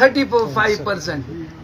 35%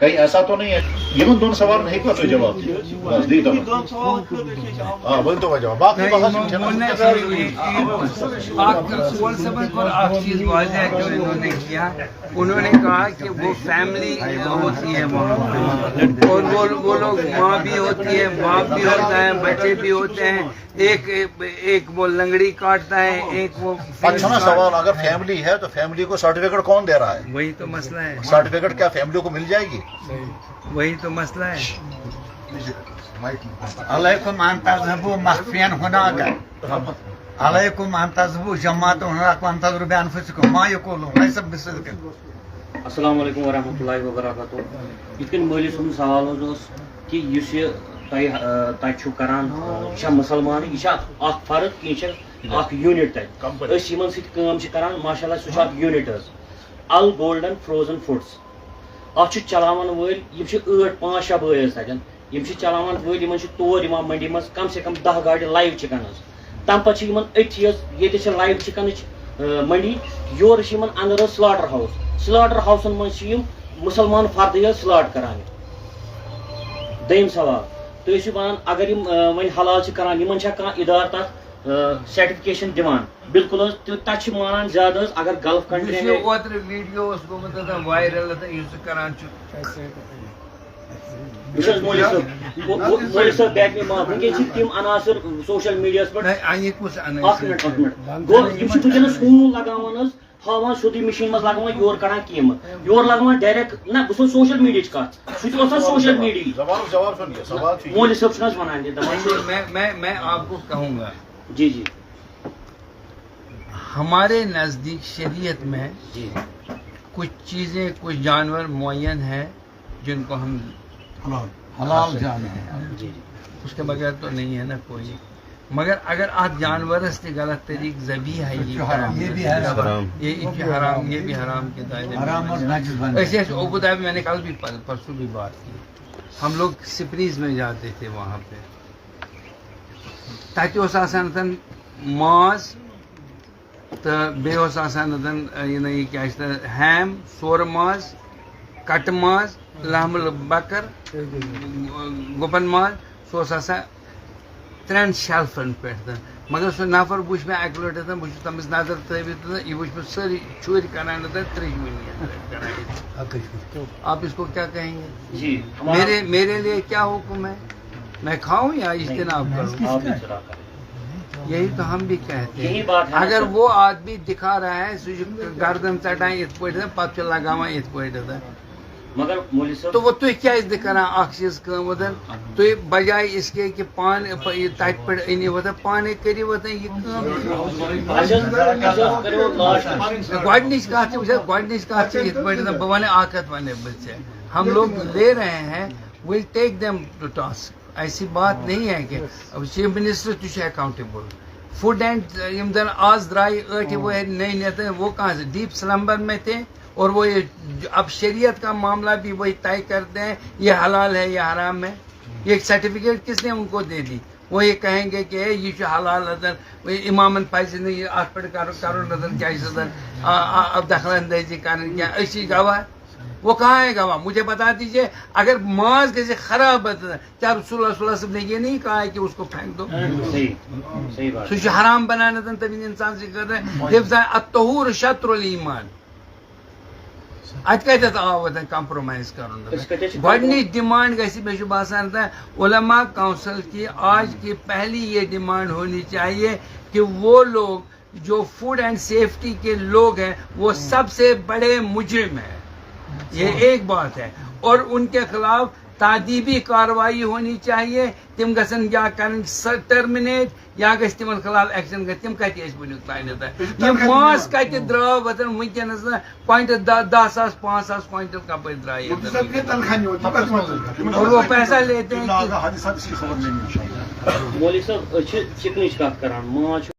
کہیں ایسا تو نہیں ہے یمن دون سوال نہیں حکمت جواب بس دی تو ہاں بول تو جواب باقی سول صبر پر آپ چیز واضح ہے جو انہوں نے کیا. انہوں نے کہا کہ وہ فیملی ہوتی ہے وہاں پہ اور وہ لوگ ماں بھی ہوتی ہے باپ بھی ہوتا ہے بچے بھی ہوتے ہیں. ایک وہ لنگڑی کاٹتا ہے ایک وہ. اچھا نا سوال اگر فیملی ہے تو فیملی کو سرٹیفکیٹ کون دے رہا ہے؟ وہی تو مسئلہ ہے. سرٹیفکیٹ کیا فیملی کو مل جائے گی؟ وہی تو مسئلہ ہے. علیکم انتظبوا مخفیا هناك علیکم انتظبوا جماعت هناك وانتظروا بانفسكم ما يقولون ليس بصدق. السلام علیکم ورحمۃ اللہ وبرکاتہ. یِتھ کٔنۍ مٲلِس سُنٛد سوال اوس کہِ یُس یہِ تۄہہِ چھُو کران یہِ چھا مُسلمان یہِ چھا اکھ فرد کہِ یہِ چھِ اکھ یوٗنٹ تَتہِ أسۍ یِمن سۭتۍ کٲم چھِ کران ماشاء اللہ سُہ چھُ اکھ یوٗنٹ حظ ال گولڈن فروزن فوڈس. اتھ چھِ چلاوان وٲلۍ یِم چھِ 8-5-6 بٲے حظ تتٮ۪ن یِم چھِ چلاوان وٲلۍ یِمن چھِ تور یِوان منڈی منٛز کم سے کم 10 گاڑِ لایو چِکن حظ. تمہِ پتہٕ چھِ یِمن أتھی حظ ییٚتہِ چھِ لایو چِکنٕچ منڈی یورٕ چھِ یِمن اندر حظ سلاٹر ہاوُس. سلاٹر ہاوسن منٛز چھِ یِم مُسلمان فردٕے حظ سلاٹ کران. دوٚیِم سوال تُہۍ ٲسِو ونان اگر یِم وۄنۍ حلال چھِ کران یِمن چھا کانٛہہ ادارٕ تتھ سرٹیفکیشن دِوان؟ بالکل حظ تتہِ چھِ مانان زیادٕ حظ اگر گلف کنٹری اوترٕ ویڈیو اوس گوٚمُت وایرل یُس سُہ کران چھُ. وٕچھ حظ مولوی صٲب بیک مے معاف وٕنکیٚن چھِ تِم عناصر سوشل میڈیاہس پٮ۪ٹھ. اکھ منٹ گوٚو یِم چھِ وٕنکیٚنس ہوٗن لگاوان حظ ہاوان سیوٚدُے مِشیٖن منٛز لگاوان یورٕ کڑان کیٖمہٕ یورٕ لگاوان ڈایریکٹ نہ بہٕ چھُس سوشل میڈیاہٕچ کتھ سُہ تہِ اوس حظ سوشل میڈیا. مولوی صٲب چھُنہٕ حظ ونان یہِ دپان میں آپ کو کہوں گا جی جی ہمارے نزدیک شریعت میں جی کچھ چیزیں کچھ جانور معین ہیں جن کو ہم حلال جانے ہیں. جی جی اس کے بغیر تو نہیں ہے نا کوئی. مگر اگر آپ جانور سے غلط طریق ذبیح ہے یہ بھی حرام یہ بھی حرام کے دائرے حرام اور میں. نجس بنے. ایسے اوبدا میں نے کل بھی پرسوں بھی بات کی. ہم لوگ سپریز میں جاتے تھے وہاں پہ تاکہ اس آسان ماز تو بیس آسان یہ کیا ہیم سور ماز کٹ ماز لحم البکر گپن ماز سہ آسان 3 شیلفن پہ. مگر سہ نفر وچ میں اکہ لٹہ بہت تمس نظر تھوت یہ وچ میں ساری چور کران 3 آپ اس کو کیا کہیں گے؟ جی میرے لیے کیا حکم ہے؟ میں کھاؤں یا اجتناب کروں؟ یہی تو ہم بھی کہتے ہیں. اگر وہ آدمی دکھا رہا ہے سہ گردن ژٹان ات پہ پتہ لگاوان ات پہ مگر مولوی صٲب تو وہ تھی کیازِ کران اکھ چیز کٲم تھی بجائے اس کے کہ پانے تتہ پہ أنِو پانے کٔرِو یہ کٲم. گۄڈنِچ کتھ چھِ یِتھ پٲٹھۍ بہٕ وَنہٕ اکھ کتھ وَنہٕ بہٕ ژےٚ ہم لوگ لے رہے ہیں ول ٹیک دیم ٹو ٹاسک. ایسی بات نہیں ہے کہ چیف منسٹر تہِ چھُ اکاؤنٹیبل. فوڈ اینڈ یم زن آز درائے 8 وہر نئی نیتے وہ کہاں سے ڈیپ سلمبر میں تھے اور وہ اب شریعت کا معاملہ بھی وہی طے کرتے ہیں یہ حلال ہے یہ حرام ہے. یہ سرٹیفکیٹ کس نے ان کو دے دی؟ وہ یہ کہیں گے کہ یہ حلال امامن پزِ نہٕ اتھ پٮ۪ٹھ کرُن کیٛاہ دخل اندٲزی کرٕنۍ کینٛہہ أسۍ چھِ گواہ. وہ کہاں ہے گواہ؟ مجھے بتا دیجیے. اگر ماز گژھِ خراب کیا رسول اللہ صلی اللہ علیہ وسلم نے یہ نہیں کہا ہے کہ اس کو پھینک دو؟ سُہ چھُ حرام بنانے تمہِ انسان سے کر رہے ہیں. الطہور شطر الایمان. ات کتھ آو کمپرومائز کرن؟ گۄڈنِچ ڈیمانڈ گژھِ مےٚ چھُ باسان علماء کونسل کی آج کی پہلی یہ ڈیمانڈ ہونی چاہیے کہ وہ لوگ جو فوڈ اینڈ سیفٹی کے لوگ ہیں وہ سب سے بڑے مجرم ہیں. یہ ایک بات ہے. اور ان کے خلاف تعدیبی کاروائی ہونی چاہیے. تم گھن یا ٹرمنیٹ یا گھس تمن خلاف ایکشن گھس. تم کتہ ونیک تانیتھ یہ ماز کتہ درٛاو ونکس کوینٹل 10,000 5,000 کوینٹل کپر درائے اور وہ پیسہ لیتے ہیں. مولوی صٲب أسۍ چھِ چِکنٕچ کتھ کران ماز